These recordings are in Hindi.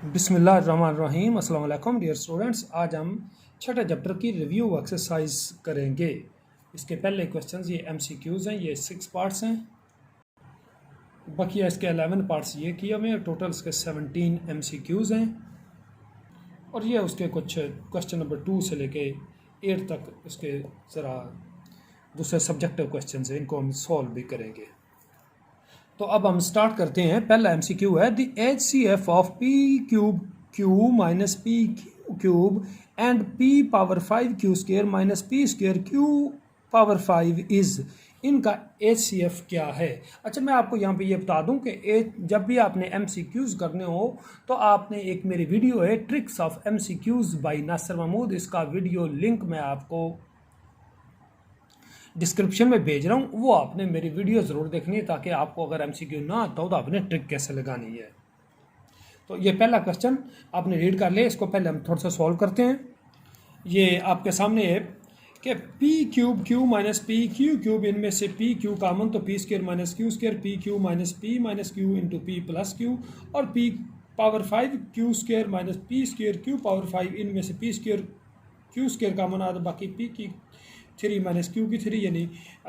बिस्मिल्लाहिर्रहमानिर्रहीम। अस्सलाम वालेकुम डियर स्टूडेंट्स। आज हम छठे चैप्टर की रिव्यू एक्सरसाइज करेंगे। इसके पहले क्वेश्चंस ये एमसीक्यूज़ हैं, ये 6 पार्ट्स हैं। बकिया इसके 11 पार्ट्स ये किए हुए हैं। टोटल इसके 17 एमसीक्यूज़ हैं और ये उसके कुछ क्वेश्चन नंबर 2 से लेके 8 तक उसके ज़रा दूसरे सब्जेक्टिव क्वेश्चन हैं, इनको हम सॉल्व भी करेंगे। तो अब हम स्टार्ट करते हैं। पहला एमसीक्यू है the HCF of P cube Q minus P cube and P power 5 Q square minus P square Q power 5 is. इनका HCF क्या है? अच्छा, मैं आपको यहाँ पे ये बता दूँ कि जब भी आपने MCQs करने हो तो आपने एक मेरी वीडियो है tricks of MCQs by Nasir Mahmood, इसका वीडियो लिंक मैं आपको डिस्क्रिप्शन में भेज रहा हूँ, वो आपने मेरी वीडियो ज़रूर देखनी है ताकि आपको अगर MCQ ना आता हो तो आपने ट्रिक कैसे लगानी है। तो ये पहला क्वेश्चन आपने रीड कर लिया, इसको पहले हम थोड़ा सा सॉल्व करते हैं। ये आपके सामने है कि P cube Q minus P Q cube, इनमें से पी क्यू कामन तो P square minus P Q minus Q into P plus Q, और P power 5 Q square minus P square Q power 5, इनमें से P square Q square common आ, बाकी पी की 3 माइनस क्यू की 3, यानी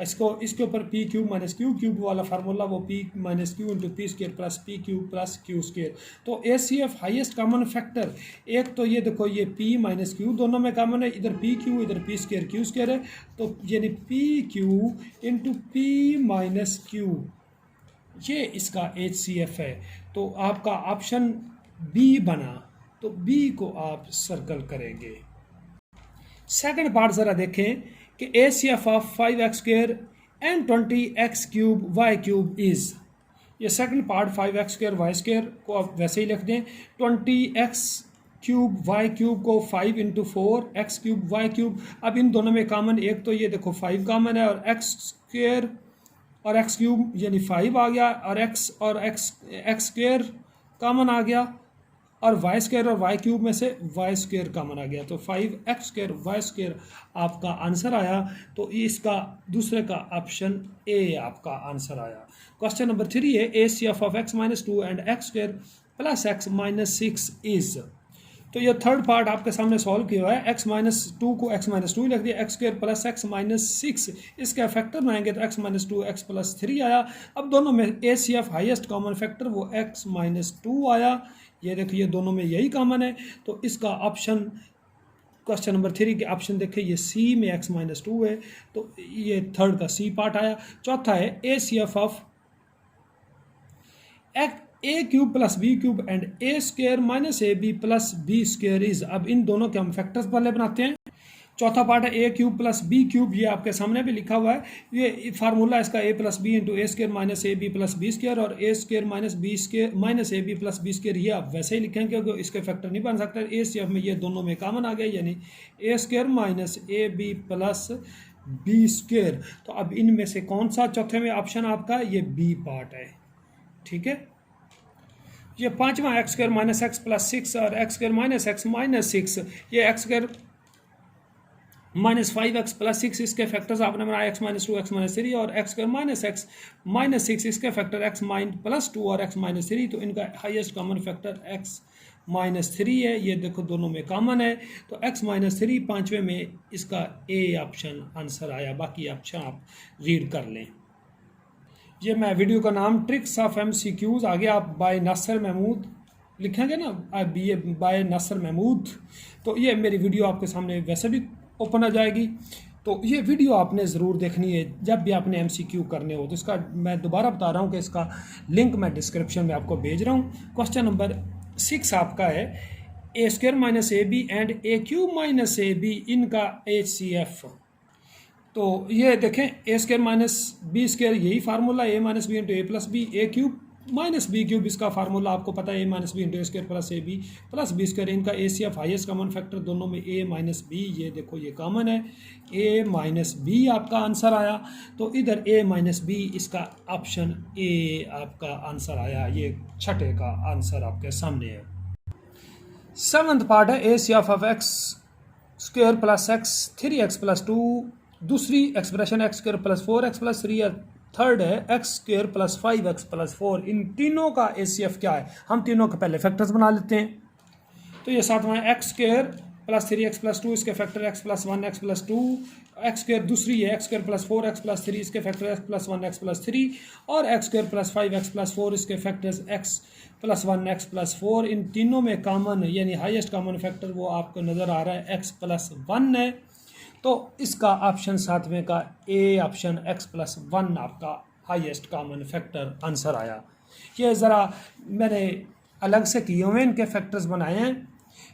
इसके ऊपर P cube minus Q cube वाला फार्मूला वो P minus Q into P square plus P cube plus Q square. तो HCF हाईएस्ट कॉमन फैक्टर, एक तो ये देखो ये पी माइनस क्यू दोनों में कॉमन है, इधर पी क्यू इधर पी स्क्र क्यू स्क्र है, तो यानी P Q into P minus Q, ये इसका HCF है। तो आपका ऑप्शन बी बना, तो बी को आप सर्कल करेंगे। सेकंड पार्ट ज़रा देखें कि HCF of 5x square and 20x cube Y cube is. ये second part 5x square Y square को आप वैसे ही लिख दें, 20x क्यूब वाई क्यूब को 5 into 4x cube Y cube. अब इन दोनों में कॉमन एक तो ये देखो 5 कॉमन है, और x स्क्र और x क्यूब यानी 5 आ गया, और x स्क्र कॉमन आ गया, और वाई स्क्र और वाई क्यूब में से वाई स्क्र कॉमन आ गया, तो 5x स्क्र वाई स्क्र आपका आंसर आया। तो इसका दूसरे का ऑप्शन ए आपका आंसर आया। क्वेश्चन नंबर 3 है HCF of x minus 2 and x square plus x minus 6 is. तो ये थर्ड पार्ट आपके सामने सॉल्व किया हुआ है। x माइनस 2 को x माइनस 2 लिख दिया, x square plus x minus 6, इसके फैक्टर बनाएंगे तो x माइनस 2 x प्लस 3 आया। अब दोनों में HCF हाईएस्ट कॉमन फैक्टर वो x माइनस 2 आया, ये देखिए दोनों में यही कॉमन है। तो इसका ऑप्शन क्वेश्चन नंबर 3 के ऑप्शन देखिए, ये सी में x माइनस 2 है, तो ये थर्ड का सी पार्ट आया। चौथा है HCF of a cube plus b cube and a square minus A B plus B square is. अब इन दोनों के हम फैक्टर्स पहले बनाते हैं। चौथा पार्ट है ए क्यूब प्लस बी क्यूब, ये आपके सामने भी लिखा हुआ है, ये फार्मूला इसका A plus B into A square minus A B plus B square, और A square minus B square minus A B plus B square, ये आप वैसे ही लिखेंगे क्योंकि इसके फैक्टर नहीं बन सकते। HCF में ये दोनों में कॉमन आ गया, यानी A square minus A B plus B square. तो अब इनमें से कौन सा चौथे में ऑप्शन आपका, ये बी पार्ट है, ठीक है। ये पांचवा x square minus x plus 6 और x square minus x minus 6, ये x square minus 5x plus 6, इसके फैक्टर्स आपने बनाया x माइनस 2 x माइनस 3, और x square minus x minus 6, इसके फैक्टर x माइन प्लस 2 और x माइनस 3, तो इनका highest common factor x minus 3 है, ये देखो दोनों में कॉमन है, तो x माइनस 3 पाँचवें में इसका ए ऑप्शन आंसर आया। बाकी ऑप्शन आप रीड कर लें। ये मैं वीडियो का नाम ट्रिक्स ऑफ MCQs, आगे आप बाय नासिर महमूद लिखेंगे ना, बाय नासिर महमूद, तो ये मेरी वीडियो आपके सामने वैसे भी ओपन आ जाएगी। तो ये वीडियो आपने ज़रूर देखनी है जब भी आपने MCQ करने हो। तो इसका मैं दोबारा बता रहा हूँ कि इसका लिंक मैं डिस्क्रिप्शन में आपको भेज रहा हूँ। क्वेश्चन नंबर 6 आपका है A square minus A B and A cube minus A B, इनका HCF। तो ये देखें A square minus B square, यही formula A minus B into A plus B, A cube minus B cube, इसका फार्मूला आपको पता है A minus B into A square plus A B plus B square. इनका HCF हाईएस्ट कॉमन फैक्टर दोनों में ए माइनस बी, ये देखो ये कॉमन है, ए माइनस बी आपका आंसर आया। तो इधर ए माइनस बी, इसका ऑप्शन ए आपका आंसर आया। ये छठे का आंसर आपके सामने है। सेवंथ पार्ट है HCF of x square plus x 3x plus 2, दूसरी expression x square plus 4x plus 3, और थर्ड है x square plus 5x plus 4। इन तीनों का HCF क्या है, हम तीनों के पहले फैक्टर्स बना लेते हैं। तो ये सातवां x square plus 3x plus 2 इसके factor x plus 1 x plus 2 x square दूसरी है x square plus 4 x plus 3 इसके factor x plus 1 x plus 3 और x square plus 5 x plus 4 इसके factors x plus 1 x plus 4। इन तीनों में कॉमन यानी हाईएस्ट कॉमन फैक्टर वो आपको नज़र आ रहा है x प्लस 1 है। तो इसका ऑप्शन सातवें का ए ऑप्शन x प्लस 1 आपका हाईएस्ट कॉमन फैक्टर आंसर आया। ये ज़रा मैंने अलग से किए हुए इनके फैक्टर्स बनाए हैं।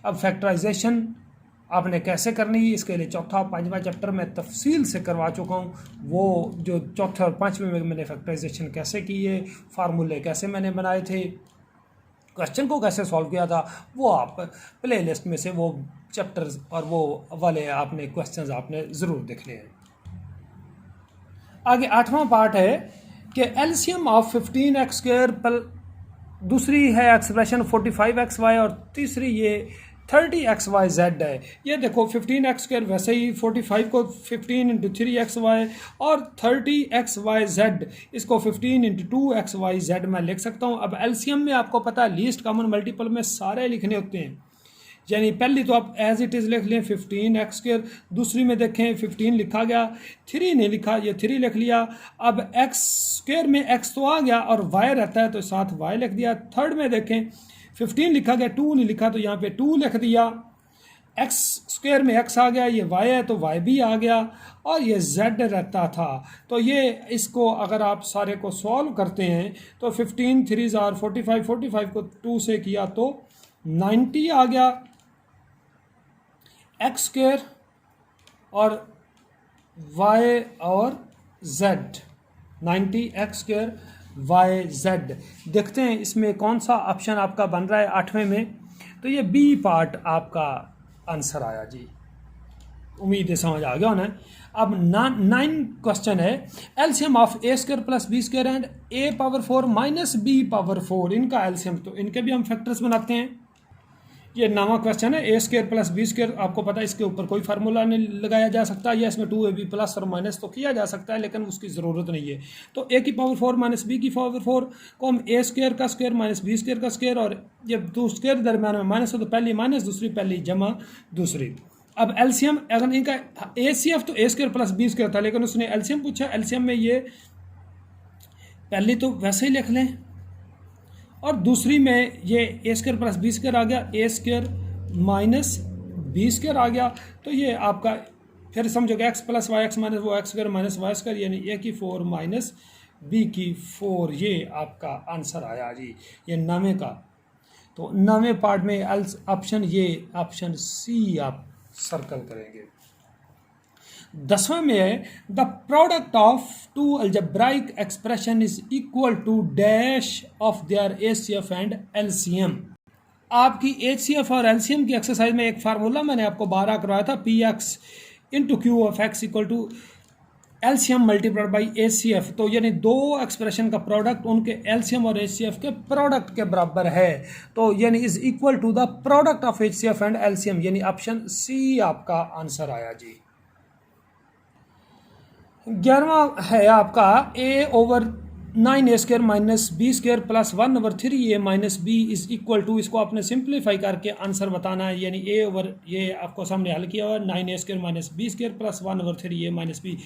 अब फैक्टराइजेशन आपने कैसे करनी है इसके लिए चौथा और पाँचवा चैप्टर में तफसील से करवा चुका हूँ। वो जो चौथे और पाँचवें में मैंने फैक्टराइजेशन कैसे की है, फार्मूले कैसे मैंने बनाए थे, क्वेश्चन को कैसे सॉल्व किया था, वो आप प्ले लिस्ट में से वो चैप्टर्स और वो वाले आपने क्वेश्चंस आपने ज़रूर देखने हैं। आगे आठवां पार्ट है कि एलसीएम ऑफ 15x स्क्वायर पर दूसरी है एक्सप्रेशन 45xy और तीसरी ये 30xyz है। ये देखो 15x स्क्वायर वैसे ही 45 को 15 इंटू 3xy और 30xyz इसको 15 इंटू 2xyz मैं लिख सकता हूँ। अब एलसीएम में आपको पता है लीस्ट कॉमन मल्टीपल में सारे लिखने होते हैं, यानी पहली तो आप एज इट इज़ लिख लें 15x स्क्वायर, दूसरी में देखें 15 लिखा गया, 3 नहीं लिखा ये 3 लिख लिया। अब x स्क्वायर में x तो आ गया और y रहता है तो साथ y लिख दिया। थर्ड में देखें 15 लिखा गया 2 नहीं लिखा तो यहाँ पे 2 लिख दिया। x स्क्वायर में x आ गया, ये y है तो y भी आ गया और ये z रहता था। तो ये इसको अगर आप सारे को सॉल्व करते हैं तो 15 3 और 45, 45 को 2 से किया तो 90 आ गया x स्क्वायर और y और z, 90 x square y z। देखते हैं इसमें कौन सा ऑप्शन आपका बन रहा है आठवें में। तो ये बी पार्ट आपका आंसर आया जी, उम्मीद है समझ आ गया होना है। अब 9 क्वेश्चन है LCM of A square plus B square and a power 4 minus B power 4 इनका एलसीएम, तो इनके भी हम फैक्टर्स बनाते हैं। ये 9वां क्वेश्चन है ए स्क्वायर प्लस बी स्क्वायर, आपको पता है इसके ऊपर कोई फार्मूला नहीं लगाया जा सकता, या इसमें 2ab प्लस और माइनस तो किया जा सकता है लेकिन उसकी ज़रूरत नहीं है। तो ए की पावर 4 माइनस बी की पावर 4 को हम ए स्क्वायर का स्क्वायर माइनस बी स्क्वायर का स्क्वायर, और ये दो स्क्वायर दरम्यान में माइनस हो तो पहली माइनस दूसरी पहली जमा दूसरी। अब एलसीएम अगर इनका एसीएफ तो ए स्क्वायर प्लस बी स्क्वायर था लेकिन उसने एलसीएम पूछा, एलसीएम में ये पहली तो वैसे ही लिख लें और दूसरी में ये ए स्क्वायर प्लस बी स्क्वायर आ गया, A square minus B square आ गया। तो ये आपका फिर समझोगे X plus Y X minus वो X square minus Y square यानी ए की 4 माइनस बी की 4, ये आपका आंसर आया जी ये 9वें का। तो 9वें पार्ट में ऑप्शन ये ऑप्शन सी आप सर्कल करेंगे। 10वें में है the product of two algebraic expression is equal to dash of their HCF and LCM. आपकी एचसीएफ और एलसीएम की एक्सरसाइज में एक फार्मूला मैंने आपको 12 करवाया था, p x into q of x equal to LCM multiplied by HCF. तो यानी दो एक्सप्रेशन का प्रोडक्ट उनके एलसीएम और एचसीएफ के प्रोडक्ट के बराबर है, तो यानी is equal to the product of HCF and LCM, यानी ऑप्शन सी आपका आंसर आया जी। 11वां है आपका a over 9a square minus B square plus 1 over 3a minus b is equal to, इसको आपने सिंप्लीफाई करके आंसर बताना है, यानी a ओवर ये आपको सामने हल किया हुआ 9a square minus B square plus 1 over 3a minus b,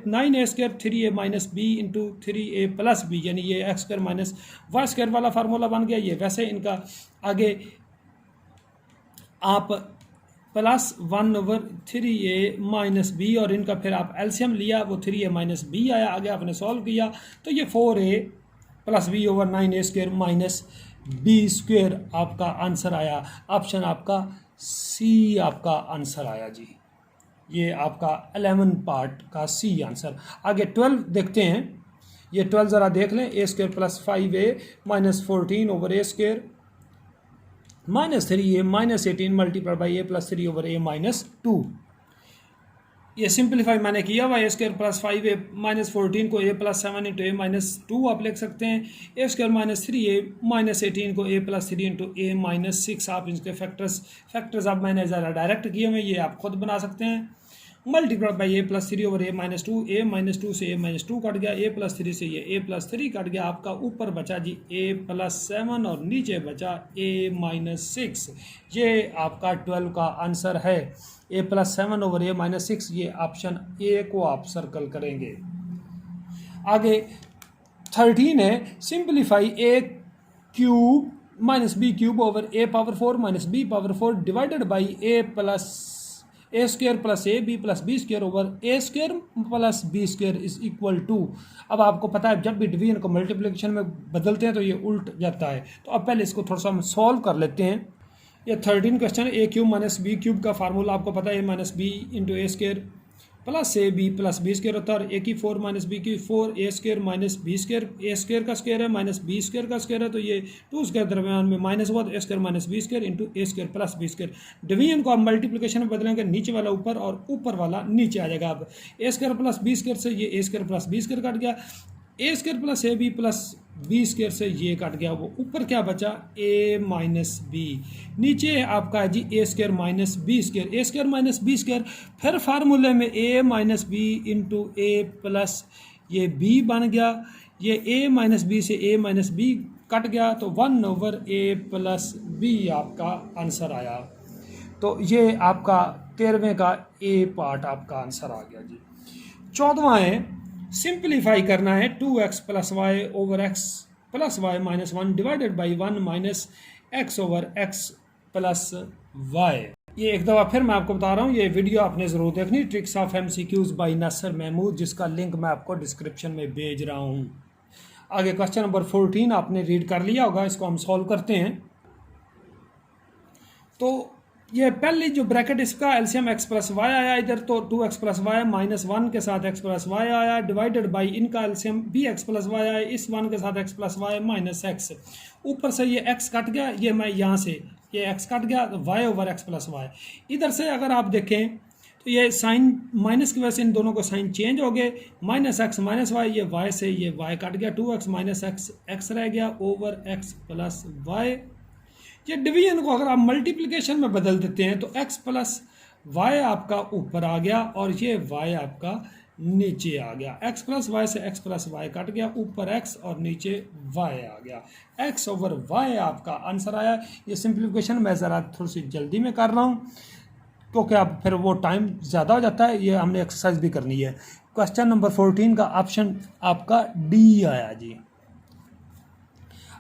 9a square 3a minus B into 3a plus b, यानी ये x square minus Y square वाला फार्मूला बन गया। ये वैसे इनका आगे आप plus 1 over 3a minus B और इनका फिर आप एलसीएम लिया वो 3a माइनस बी आया, आगे आपने सॉल्व किया तो ये 4a plus b over 9a square minus B square आपका आंसर आया। ऑप्शन आपका सी आपका आंसर आया जी, ये आपका 11 पार्ट का सी आंसर। आगे 12 देखते हैं, ये 12 ज़रा देख लें, a square plus 5a minus 14 over a square minus 3a minus 18 multiply by A plus 3 over A minus 2। ये सिंप्लीफाई मैंने किया हुआ, ए स्क्वायर प्लस 5a माइनस 14 को a plus 7 into A minus 2 आप लिख सकते हैं, ए स्क्वायर माइनस 3a माइनस 18 को a plus 3 into A minus 6 आप इसके फैक्टर्स अब मैंने ज़रा डायरेक्ट किए हुए, ये आप खुद बना सकते हैं। Multiply by A plus three over A minus two, A minus two से ए माइनस टू कट गया, ए प्लस थ्री से ये ए प्लस थ्री कट गया, आपका ऊपर बचा जी ए प्लस सेवन और नीचे बचा ए माइनस सिक्स। ये आपका 12 का आंसर है, A plus seven over A minus six. ये ऑप्शन ए को आप सर्कल करेंगे। आगे 13 है, simplify A cube minus B cube over A power 4 minus B power 4 divided by A plus A square plus A B plus B square over A square plus B square is equal to. अब आपको पता है जब भी डिवीजन को मल्टीप्लिकेशन में बदलते हैं तो ये उल्ट जाता है। तो अब पहले इसको थोड़ा सा हम सॉल्व कर लेते हैं। ये 13 question, A cube minus B cube का फार्मूला आपको पता है, A minus B into A square plus A B plus B square होता है, और ए की 4 माइनस बी की 4, ए स्क्र माइनस बी स्क्र, ए स्क्र का स्क्र है माइनस बी स्क्र का स्क्र है, तो ये 2 स्क्र दरमियान में माइनस हुआ, तो A square minus B square into A square plus B square. Division को आप मल्टीप्लिकेशन में बदलेंगे, नीचे वाला ऊपर और ऊपर वाला नीचे आ जाएगा। अब A square plus B square से ये A square plus B square cut गया, A square plus A B plus B square से ये कट गया, वो ऊपर क्या बचा ए माइनस बी, नीचे आपका जी ए स्क्र माइनस बी स्क्र, ए स्क्र माइनस बी स्क्र, फिर फार्मूले में ए minus B into A plus ये बी बन गया, ये ए माइनस बी से ए माइनस बी कट गया, तो 1 ओवर ए प्लस बी आपका आंसर आया। तो ये आपका 13वें का ए पार्ट आपका आंसर आ गया जी। 14वां है, सिंप्लीफाई करना है 2x plus Y over x plus Y minus 1 divided by 1 minus x over x plus Y. ये एक दफ़ा फिर मैं आपको बता रहा हूँ, ये वीडियो आपने ज़रूर देखनी, tricks of MCQs by Nasir Mahmood, जिसका लिंक मैं आपको डिस्क्रिप्शन में भेज रहा हूँ। आगे क्वेश्चन नंबर 14 आपने रीड कर लिया होगा, इसको हम सॉल्व करते हैं। तो ये पहली जो ब्रैकेट इसका एलसीएम x प्लस वाई आया इधर, तो 2x प्लस वाई माइनस 1 के साथ x प्लस वाई आया, डिवाइडेड बाई इनका एलसीएम भी x प्लस वाई आया, इस 1 के साथ x plus Y minus x। ऊपर से ये x कट गया, ये मैं यहाँ से ये x कट गया, तो y over x plus Y. इधर से अगर आप देखें तो ये साइन माइनस की वजह से इन दोनों को साइन चेंज हो गए, माइनस x माइनस वाई, ये y से ये y कट गया, 2x माइनस x रह गया ओवर x प्लस वाई। ये डिवीजन को अगर आप मल्टीप्लिकेशन में बदल देते हैं तो x प्लस वाई आपका ऊपर आ गया और ये y आपका नीचे आ गया, x प्लस वाई से x प्लस वाई कट गया, ऊपर x और नीचे y आ गया, x ओवर y आपका आंसर आया। ये सिंप्लीफिकेशन मैं ज़रा थोड़ी सी जल्दी में कर रहा हूँ क्योंकि अब फिर वो टाइम ज़्यादा हो जाता है, ये हमने एक्सरसाइज भी करनी है। क्वेश्चन नंबर 14 का ऑप्शन आपका डी आया जी।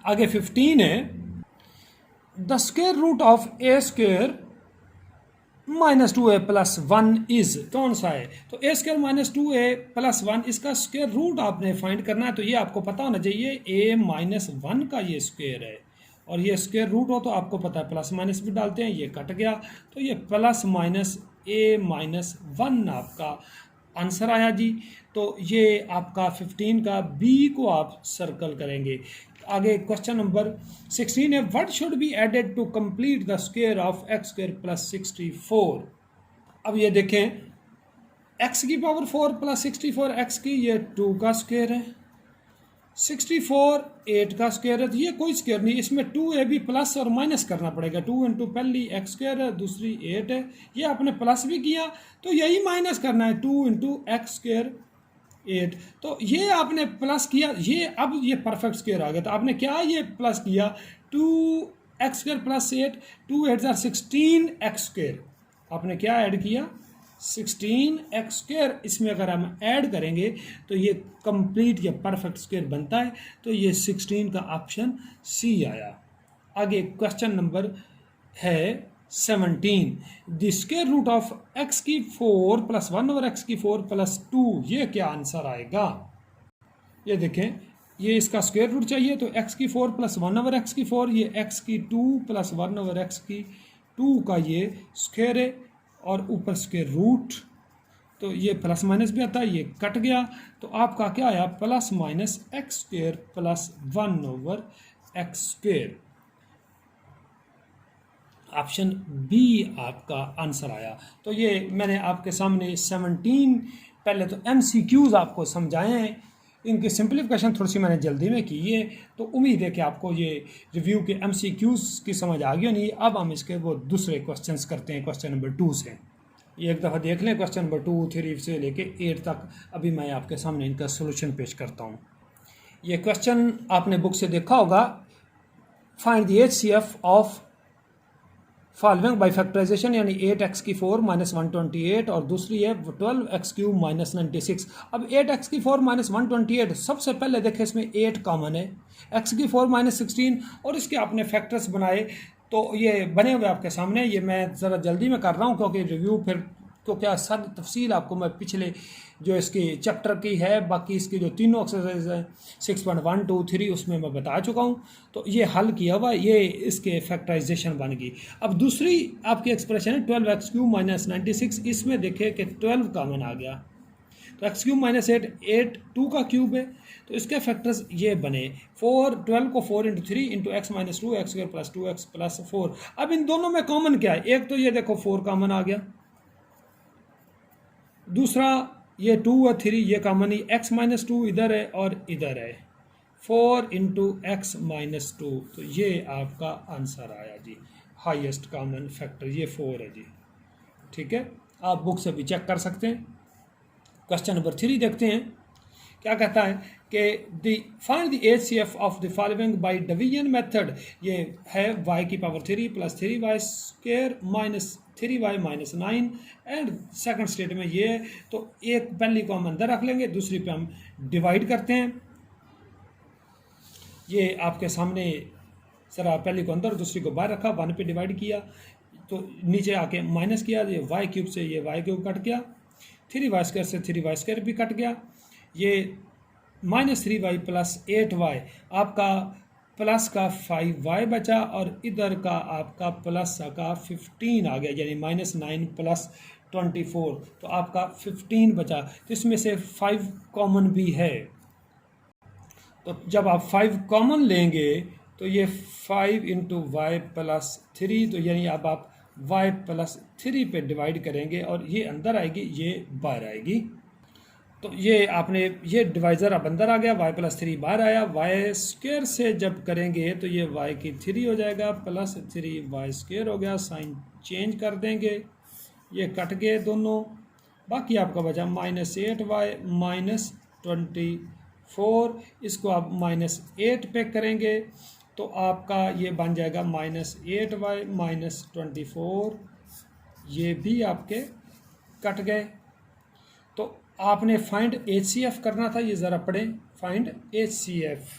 आगे 15 है, the square root of A square minus 2a plus 1 is, कौन सा है? तो ए स्क्वायर माइनस 2a प्लस 1, इसका स्क्वायर रूट आपने फाइंड करना है। तो ये आपको पता होना चाहिए a माइनस 1 का ये स्क्वायर है, और ये स्क्वायर रूट हो तो आपको पता है प्लस माइनस भी डालते हैं, ये कट गया, तो ये प्लस माइनस a माइनस 1 आपका आंसर आया जी। तो ये आपका 15 का बी को आप सर्कल करेंगे। आगे क्वेश्चन नंबर 16 है, what should be added to complete the square of X square plus 64। अब ये देखें, x की पावर 4 प्लस 64 x की, ये 2 का स्क्वायर है, 64 8 का स्क्वायर है, तो ये कोई स्क्वायर नहीं, इसमें 2a भी प्लस और माइनस करना पड़ेगा। 2 इंटू पहली x स्क्वायर है, दूसरी 8 है, ये आपने प्लस भी किया तो यही माइनस करना है, 2 इंटू एक्स स्क्वायर 8, तो ये आपने प्लस किया, ये अब ये परफेक्ट स्क्वायर आ गया। तो आपने क्या ये प्लस किया, 2x square plus 8, 2 8 16x square, आपने क्या ऐड किया 16x स्क्वायर। इसमें अगर हम ऐड करेंगे तो ये कंप्लीट या परफेक्ट स्क्वायर बनता है, तो ये 16 का ऑप्शन सी आया। आगे क्वेश्चन नंबर है 17, the square root of x की 4 प्लस 1 ओवर x की 4 प्लस 2, ये क्या आंसर आएगा? ये देखें, ये इसका स्क्वायर रूट चाहिए, तो x की 4 प्लस 1 ओवर x की 4, ये x की 2 प्लस 1 ओवर x की 2 का ये स्क्वायर है, और ऊपर स्क्वायर रूट, तो ये प्लस माइनस भी आता है, ये कट गया, तो आपका क्या आया plus minus X square plus 1 over x square. Option B आपका आंसर आया। तो ये मैंने आपके सामने 17 पहले तो MCQs आपको समझाए हैं, इनकी सिंप्लीफिकेशन थोड़ी सी मैंने जल्दी में की है, तो उम्मीद है कि आपको ये रिव्यू के MCQs की समझ आ गई नहीं। अब हम इसके वो दूसरे क्वेश्चंस करते हैं, क्वेश्चन नंबर 2 से। ये एक दफ़ा देख लें क्वेश्चन नंबर 2, 3 से लेके 8 तक। अभी मैं आपके सामने इनका सोल्यूशन पेश करता हूँ। ये क्वेश्चन आपने बुक से देखा होगा, find the HCF of following by factorisation, यानी 8x की 4 माइनस 128, और दूसरी है 12x क्यूब माइनस 96। अब 8x की 4 माइनस 128, सबसे पहले देखें इसमें 8 कॉमन है, x की 4 माइनस 16, और इसके आपने फैक्टर्स बनाए तो ये बने हुए आपके सामने। ये मैं ज़रा जल्दी में कर रहा हूँ क्योंकि रिव्यू फिर तो क्या सारी तफसील आपको मैं पिछले जो इसकी चैप्टर की है, बाकी इसकी जो तीनों एक्सरसाइज है 6.1, 2, 3 उसमें मैं बता चुका हूँ। तो ये हल किया हुआ, ये इसके फैक्टराइजेशन बन गई। अब दूसरी आपकी एक्सप्रेशन है 12x क्यूब माइनस 96, इसमें देखें कि 12 कॉमन आ गया, तो x क्यूब माइनस 8 2 का क्यूब है, तो इसके फैक्टर्स ये बने 12 को 4 into 3 into X minus 2 x square plus 2x plus 4। अब इन दोनों में कॉमन क्या है, एक तो ये देखो 4 कॉमन आ गया, दूसरा ये 2 और 3 ये कॉमन ही, x माइनस 2 इधर है और इधर है, 4 इंटू एक्स माइनस 2, तो ये आपका आंसर आया जी, हाईएस्ट कॉमन फैक्टर ये 4 है जी। ठीक है, आप बुक से भी चेक कर सकते हैं। क्वेश्चन नंबर 3 देखते हैं, क्या कहता है कि find the HCF of the following bye division method. ये है y की power 3 plus 3y square minus 3y minus 9, and second state में ये है, तो एक पहली को हम अंदर रख लेंगे, दूसरी पे हम डिवाइड करते हैं। ये आपके सामने सरा पहली को अंदर दूसरी को बाहर रखा, 1 पे डिवाइड किया, तो नीचे आके माइनस किया, ये y क्यूब से ये y क्यूब कट गया, 3y स्क्वायर से 3y स्क्वायर भी कट गया, ये माइनस 3y प्लस 8y, आपका प्लस का 5y बचा, और इधर का आपका प्लस का 15 आ गया, यानी माइनस 9 प्लस 24, तो आपका 15 बचा। तो इसमें से 5 कॉमन भी है, तो जब आप 5 कॉमन लेंगे तो ये 5 इंटू वाई प्लस 3, तो यानी अब आप y प्लस 3 पे डिवाइड करेंगे और ये अंदर आएगी, ये बाहर आएगी। तो ये आपने ये डिवाइज़र अब अंदर आ गया, y प्लस 3 बाहर आया, y स्क्वायर से जब करेंगे तो ये y की 3 हो जाएगा, प्लस 3y स्क्वायर हो गया, साइन चेंज कर देंगे, ये कट गए दोनों, बाकी आपका बचा माइनस 8y माइनस 24, इसको आप माइनस 8 पे करेंगे तो आपका ये बन जाएगा माइनस 8y माइनस 24, ये भी आपके कट गए। तो आपने फाइंड HCF करना था, ये ज़रा पढ़ें, फाइंड HCF।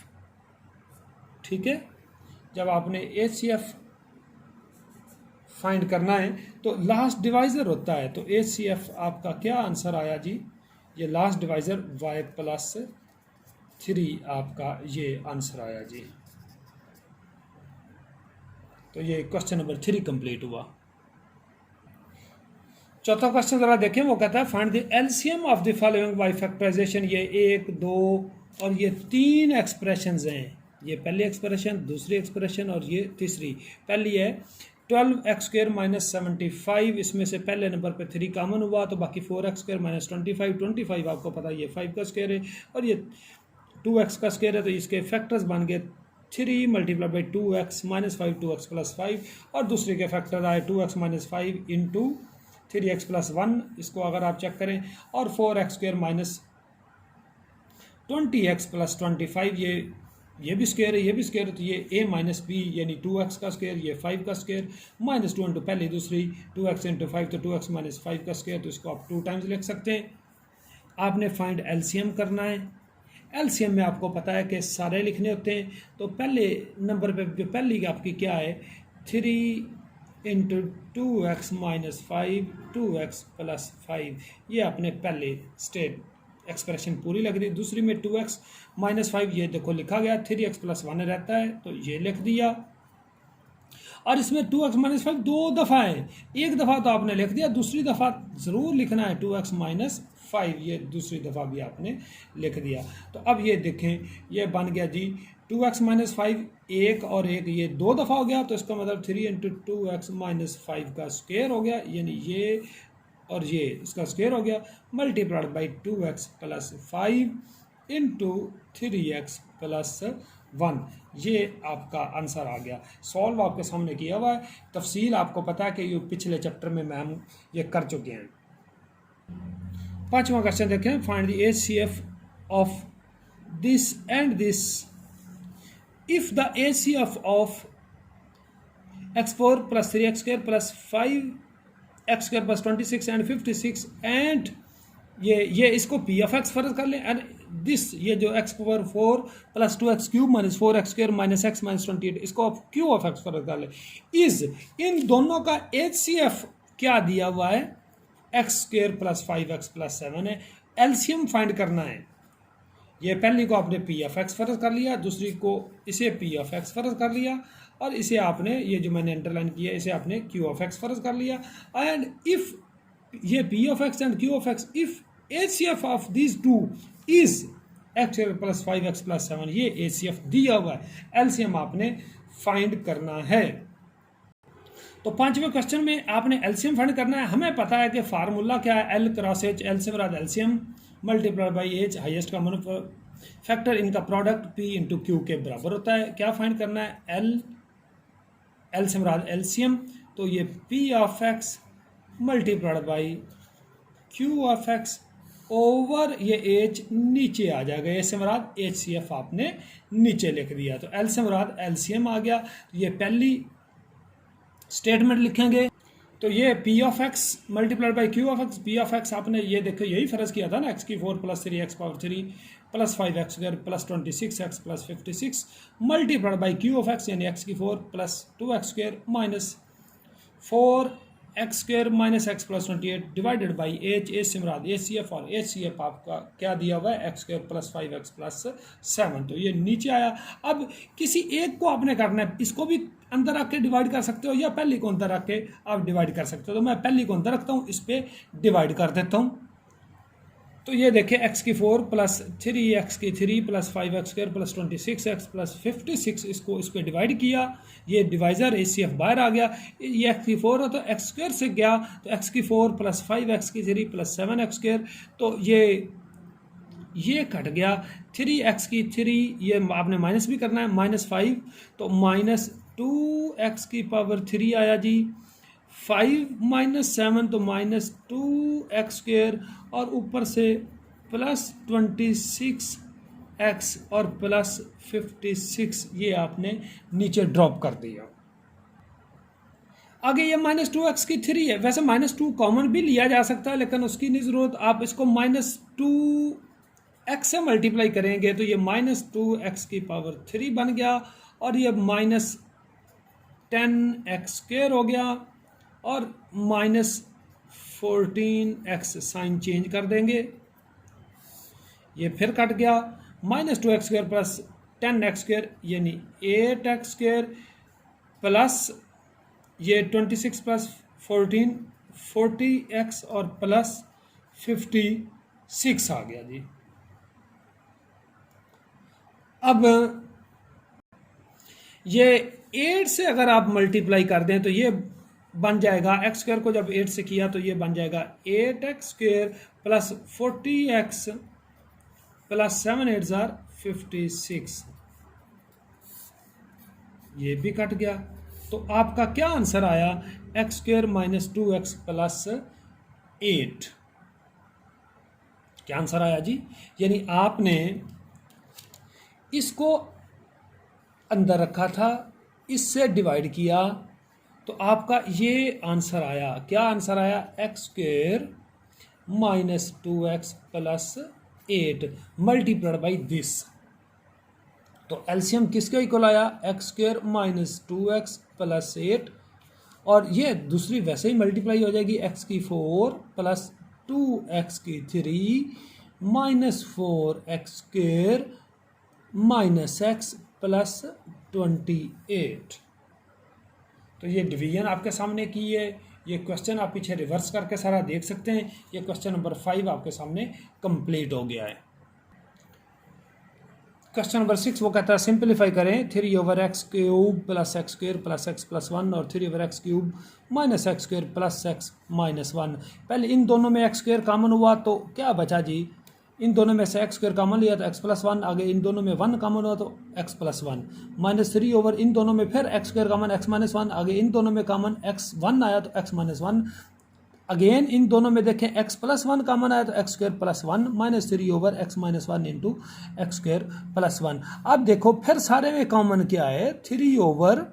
ठीक है, जब आपने HCF फाइंड करना है तो लास्ट डिवाइज़र होता है, तो HCF आपका क्या आंसर आया जी, ये लास्ट डिवाइज़र y प्लस 3 आपका ये आंसर आया जी। तो ये क्वेश्चन नंबर 3 कंप्लीट हुआ। चौथा क्वेश्चन जरा देखें, वो कहता है find the LCM of the following by factorisation. ये 1, 2 और ये 3 एक्सप्रेशंस हैं, ये पहली एक्सप्रेशन, दूसरी एक्सप्रेशन और ये तीसरी। पहली है 12x स्क्वायर माइनस 75, इसमें से पहले नंबर पे 3 कॉमन हुआ तो बाकी 4x स्क्वायर माइनस 25 आपको पता है ये 5 का स्क्वायर है, और ये 2x का स्क्वायर है, तो इसके फैक्टर्स बन गए 3 multiply by 2x minus 5 2x plus 5, और दूसरे के फैक्टर आए 2x minus 5 into 3x plus 1, इसको अगर आप चेक करें, और 4x square minus 20x plus 25, ये भी स्क्वायर है, ये भी स्क्वायर है, तो ये a माइनस बी यानी 2x का स्क्वायर, ये 5 का स्क्वायर, माइनस 2 इंटू पहले दूसरी 2x इंटू 5, तो 2x माइनस 5 का स्क्वायर, तो इसको आप 2 टाइम्स लिख सकते हैं। आपने फाइंड एलसीएम करना है। एलसीएम में आपको पता है कि सारे लिखने होते हैं, तो पहले नंबर पे जो पहली आपकी क्या है 3 into 2x minus 5 2x plus 5, ये आपने पहले स्टेट एक्सप्रेशन पूरी लग रही। दूसरी में 2x माइनस 5, ये देखो लिखा गया, 3x प्लस 1 रहता है तो ये लिख दिया, और इसमें 2x माइनस 5 2 दफ़ा है, एक दफ़ा तो आपने लिख दिया, दूसरी दफ़ा ज़रूर लिखना है 2x माइनस 5, ये दूसरी दफ़ा भी आपने लिख दिया। तो अब ये देखें, ये बन गया जी 2x माइनस 5 एक और एक, ये 2 दफ़ा हो गया, तो इसका मतलब 3 इंटू 2x माइनस 5 का स्क्वायर हो गया, यानी ये और ये इसका स्क्वायर हो गया, multiplied by 2x plus 5 into 3x plus 1। ये आपका आंसर आ गया। सॉल्व आपके सामने किया हुआ है, तफसील आपको पता है कि ये पिछले चैप्टर में मैम ये कर चुके हैं। 5वां क्वेश्चन देखें, find the HCF of this and this if the HCF of x4 plus 3x square plus 5x square plus 26 and 56 and ये इसको p ऑफ x फर्ज कर लें, एंड दिस ये जो x power 4 plus 2x cube minus 4x square minus x minus 28 इसको आप q ऑफ x फर्ज कर लें। इज इन दोनों का HCF क्या दिया हुआ है, x square plus 5x plus 7 है। एलसीएम फाइंड करना है। ये पहली को आपने p ऑफ x फर्ज कर लिया, दूसरी को इसे p ऑफ x फर्ज कर लिया, और इसे आपने ये जो मैंने अंडरलाइन किया इसे आपने q ऑफ x फर्ज कर लिया। एंड इफ ये p of x and q of x if HCF of these two is x plus 5x plus 7, ये HCF दिया हुआ है, एलसीएम आपने फाइंड करना है। तो 5वें क्वेश्चन में आपने एलसीएम फाइंड करना है। हमें पता है कि फार्मूला क्या है, L क्रॉस H, L से बराबर LCM multiply by H highest common factor इनका प्रोडक्ट P इंटू Q के बराबर होता है। क्या फाइंड करना है, L से बराबर एलसीएम, तो ये P of x multiplied by Q of x over ये H नीचे आ जाएगा, ये से मराद HCF आपने नीचे लिख दिया, तो L से मराद LCM आ गया। ये पहली स्टेटमेंट लिखेंगे, तो ये P of x multiplied by Q of x, P of x आपने ये देखो यही फर्ज किया था ना, x की 4 plus 3x power 3 plus 5x square plus 26x plus 56 multiplied by Q of x यानी x की 4 plus 2x square minus 4x square minus x plus 28 divided by H से मुराद HCF, और HCF आपका क्या दिया हुआ है, x square plus 5x plus 7, तो ये नीचे आया। अब किसी एक को आपने करना है, इसको भी अंदर रख के डिवाइड कर सकते हो या पहली को अंदर रख के आप डिवाइड कर सकते हो, तो मैं पहली को अंदर रखता हूँ, इस पर डिवाइड कर देता हूँ। तो ये देखिए x की 4 प्लस 3x की 3 plus 5x square plus 26x plus 56 इसको इस पर डिवाइड किया, ये डिवाइज़र HCF बाहर आ गया। ये x की 4 है तो x स्क्वायर से गया, तो x की 4 प्लस 5x की 3 प्लस 7x स्क्वायर, तो ये कट गया। 3x की 3 ये आपने माइनस भी करना है, माइनस 5, तो माइनस 2x की पावर 3 आया जी, 5 माइनस 7 तो माइनस 2x स्क्वायर, और ऊपर से प्लस 26x और प्लस 56 ये आपने नीचे ड्रॉप कर दिया। आगे ये माइनस 2x की 3 है, वैसे माइनस 2 कॉमन भी लिया जा सकता है लेकिन उसकी नहीं ज़रूरत, आप इसको माइनस 2x से मल्टीप्लाई करेंगे तो ये माइनस 2x की पावर 3 बन गया, और ये माइनस 10x स्क्वायर हो गया, और माइनस 14x साइन चेंज कर देंगे, ये फिर कट गया। Minus 2x square plus 10x square यानी 8x स्क्वायर प्लस ये 26 प्लस 14 40x और प्लस 56 आ गया जी। अब ये 8 से अगर आप मल्टीप्लाई कर दें तो ये बन जाएगा, x स्क्वायर को जब 8 से किया तो ये बन जाएगा 8x square plus 40x plus 7 8 are 56, ये भी कट गया। तो आपका क्या आंसर आया, x square minus 2x plus 8, क्या आंसर आया जी। यानी आपने इसको अंदर रखा था, इससे डिवाइड किया, तो आपका ये आंसर आया। क्या आंसर आया, x square minus 2x plus 8 multiplied by this, तो एलसीएम किसके इक्वल आया, x square minus 2x plus 8, और ये दूसरी वैसे ही मल्टीप्लाई हो जाएगी, x की 4 प्लस 2x की 3 minus 4x square minus x plus 28। तो ये डिवीजन आपके सामने की है। ये क्वेश्चन आप पीछे रिवर्स करके सारा देख सकते हैं। ये क्वेश्चन नंबर 5 आपके सामने कंप्लीट हो गया है। क्वेश्चन नंबर 6 वो कहता है सिंप्लीफाई करें 3 over x cube plus x square plus x plus 1 और 3 over x cube minus x square plus x minus 1। पहले इन दोनों में एक्स स्क्वेयर कॉमन हुआ तो क्या बचा जी, इन दोनों में से एक्स स्क्वायर कॉमन लिया तो एक्स प्लस वन, आगे इन दोनों में वन कॉमन हुआ तो x plus one, minus three over in दोनों में फिर x square common x minus one, आगे इन दोनों में कॉमन एक्स वन आया तो x minus one, again in दोनों में देखें एक्स प्लस वन कॉमन आया तो x square plus one, minus three over X minus one into x square plus one. अब देखो फिर सारे में कॉमन क्या है, three over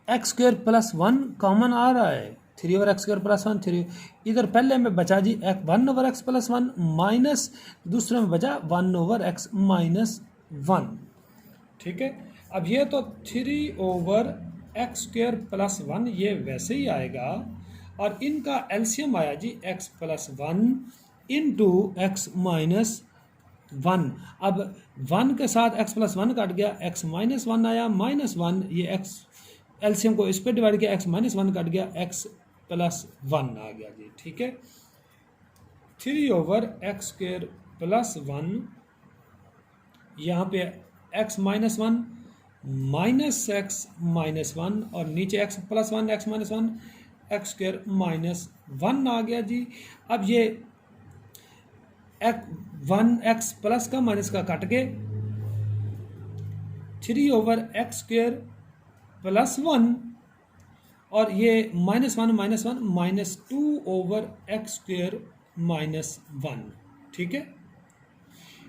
x square plus one common आ रहा है, three over x square plus one, three इधर पहले में बचा जी one over X plus one minus दूसरे में बचा one over X minus one. ठीक है, अब ये तो three over x square plus one ये वैसे ही आएगा और इनका एलसीएम आया जी X plus one into X minus one. अब वन के साथ एक्स प्लस वन कट गया, एक्स माइनस वन आया, माइनस वन, ये एक्स एलसीएम को इस पर डिवाइड किया, एक्स माइनस वन कट गया, एक्स प्लस वन आ गया जी। ठीक है, three over x square plus one, यहाँ पे x minus one minus x minus one और नीचे x plus one x minus one x square minus one आ गया जी। अब ये वन एक्स प्लस का माइनस का कट के three over x square plus one और ये minus one minus two over x square minus one. ठीक है,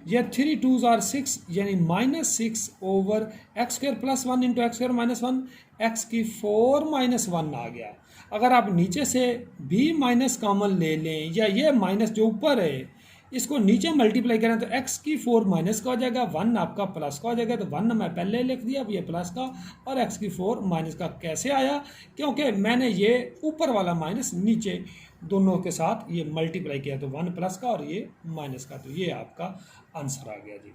यह थ्री टूज आर सिक्स यानी minus six over x square plus one into x square minus one, x की फोर माइनस वन आ गया। अगर आप नीचे से भी माइनस कॉमन ले लें या ये माइनस जो ऊपर है इसको नीचे मल्टीप्लाई करें तो एक्स की फोर माइनस का हो जाएगा, वन आपका प्लस का हो जाएगा। तो वन मैं पहले लिख दिया, अब ये प्लस का, और एक्स की फोर माइनस का कैसे आया, क्योंकि मैंने ये ऊपर वाला माइनस नीचे दोनों के साथ ये मल्टीप्लाई किया, तो वन प्लस का और ये माइनस का, तो ये आपका आंसर आ गया जी।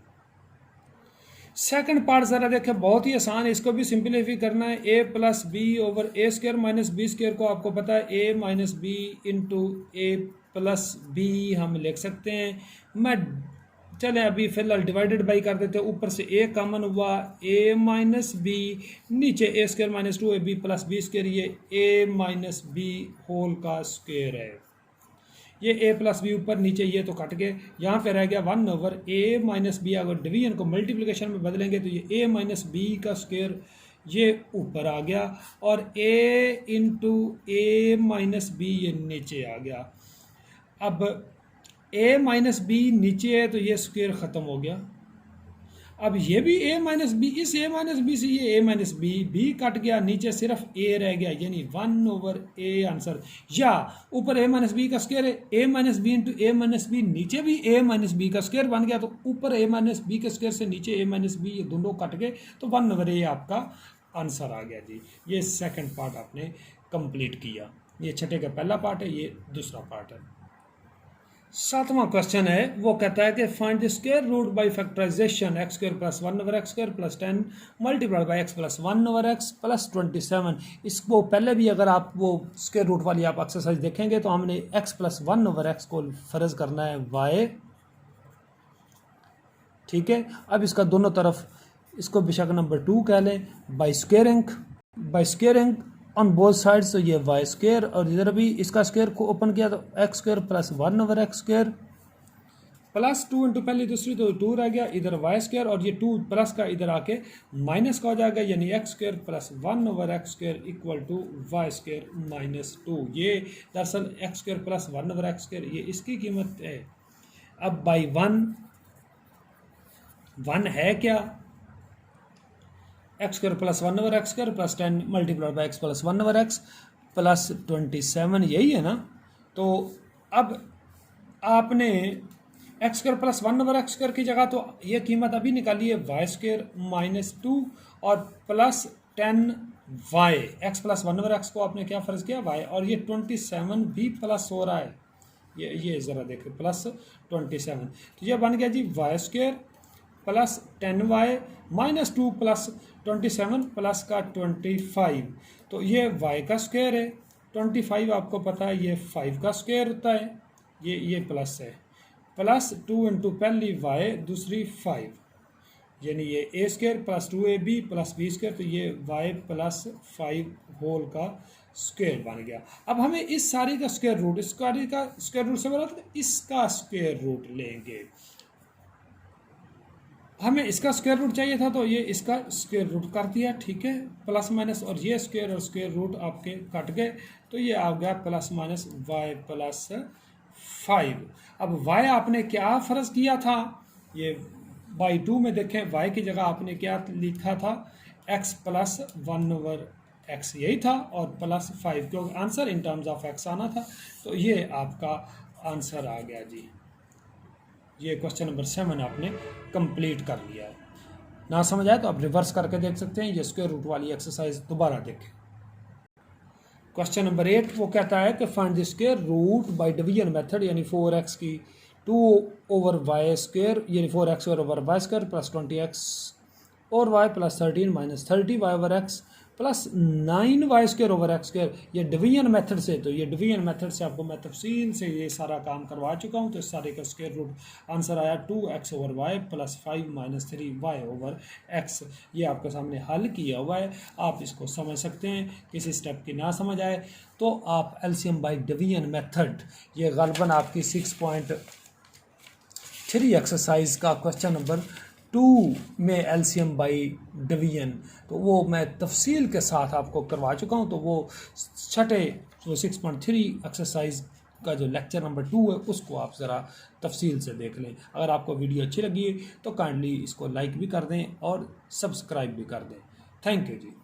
सेकंड पार्ट ज़रा देखें, बहुत ही आसान है, इसको भी सिंपलीफाई करना है। A plus b over A square minus B square को आपको पता है A minus B into A plus B हम लिख सकते हैं। मैं चलें अभी फिलहाल डिवाइडेड बाई कर देते हैं, ऊपर से ए कॉमन हुआ, ए माइनस बी, नीचे a square minus two a B plus B square, ये ए माइनस बी होल का स्क्वायर है। ये ए प्लस बी ऊपर नीचे ये तो कट गए, यहाँ पे रह गया one over A minus B. अगर डिवीजन को मल्टीप्लिकेशन में बदलेंगे तो ये ए माइनस बी का स्क्वायर ये ऊपर आ गया और ए इंटू ए माइनस बी ये नीचे आ गया। अब ए माइनस बी नीचे है तो ये स्क्वायर ख़त्म हो गया। अब ये भी ए माइनस बी, इस ए माइनस बी से ये ए माइनस बी कट गया, नीचे सिर्फ ए रह गया, यानी वन ओवर ए आंसर। या ऊपर ए माइनस बी का स्क्वायर है, A minus B into A minus b, नीचे भी ए माइनस बी का स्क्वायर बन गया, तो ऊपर ए माइनस बी के स्क्वायर से नीचे ए माइनस बी, ये दोनों कट गए, तो वन ओवर ए आपका आंसर आ गया जी। ये सेकेंड पार्ट आपने कंप्लीट किया। ये छठे का पहला पार्ट है, ये दूसरा पार्ट है। सातवां क्वेश्चन है, वो कहता है कि find the square root by factorisation X square plus one over x square plus 10 multiplied by X plus one over X plus 27। इसको पहले भी अगर आप वो स्क्वायर रूट वाली आप एक्सरसाइज देखेंगे तो हमने x plus one over X को फर्ज करना है वाई। ठीक है, अब इसका दोनों तरफ इसको बेशक नंबर 2 कह लें, by squaring on both sides, तो ये वाई स्क्वायर, और इधर भी इसका स्क्वायर को ओपन किया तो x square plus one over x square plus 2 into पहली दूसरी तो 2 रह गया, इधर वाई स्क्वायर और ये 2 प्लस का इधर आके माइनस का हो जाएगा, यानी X square plus one over x square equal to Y square minus 2। ये दरअसल X square plus one over x square ये इसकी कीमत है। अब बाई वन है क्या, X square plus one over x square plus 10 multiplied by X plus one over X plus 27, यही है ना। तो अब आपने X square plus one over x square की जगह तो ये कीमत अभी निकाली है वाई स्क्वायर माइनस 2 और plus 10 Y, X plus one over X को आपने क्या फ़र्ज किया वाई, और ये 27 भी प्लस हो रहा है, ये ज़रा देखें प्लस 27, तो ये बन गया जी y square plus 10 y minus 2 plus 27 plus का 25, तो ये y का स्क्वायर है। 25 आपको पता है ये 5 का स्क्वायर होता है, ये प्लस है, प्लस 2 इंटू पहली y दूसरी 5, यानी ये ए square plus 2ab plus B square, तो ये y प्लस 5 होल का स्क्वायर बन गया। अब हमें इस सारी का स्क्वायर रूट, इस सारी का स्क्वायर रूट से बना तो इसका स्क्वायर रूट लेंगे। हमें इसका स्क्वायर रूट चाहिए था तो ये इसका स्क्वायर रूट कर दिया, ठीक है, प्लस माइनस, और ये स्क्वायर और स्क्वायर रूट आपके कट गए, तो ये आ गया प्लस माइनस y प्लस 5। अब y आपने क्या फ़र्ज किया था, ये बाई 2 में देखें y की जगह आपने क्या लिखा था, x प्लस 1/x यही था, और प्लस 5, क्योंकि answer in terms of x आना था, तो ये आपका आंसर आ गया जी। ये क्वेश्चन नंबर 7 आपने कंप्लीट कर लिया है। ना समझ आए तो आप रिवर्स करके देख सकते हैं, ये स्क्वायर रूट वाली एक्सरसाइज दोबारा देखें। क्वेश्चन नंबर 8 वो कहता है कि find the square root by division method, यानी 4x की 2/y स्क्वायर, यानी 4x over y square plus 20x और y plus 13 minus 30y over x plus 9y square over x square, ये डिवीजन मेथड से, तो ये डिवीजन मेथड से आपको मैं तफसील से ये सारा काम करवा चुका हूँ। तो इस सारे का स्क्वायर रूट आंसर आया 2x over y plus 5 minus 3y over x। ये आपके सामने हल किया हुआ है, आप इसको समझ सकते हैं। किसी स्टेप की ना समझ आए तो आप एलसीएम बाय डिवीजन मेथड, ये गलबन आपकी 6.3 एक्सरसाइज का क्वेश्चन नंबर 2 में एलसीएम बाई डिवीजन, तो वो मैं तफसील के साथ आपको करवा चुका हूँ। तो वो छठे जो 6.3 एक्सरसाइज का जो लेक्चर नंबर 2 है उसको आप ज़रा तफसील से देख लें। अगर आपको वीडियो अच्छी लगी तो काइंडली इसको लाइक भी कर दें और सब्सक्राइब भी कर दें। Thank you ji.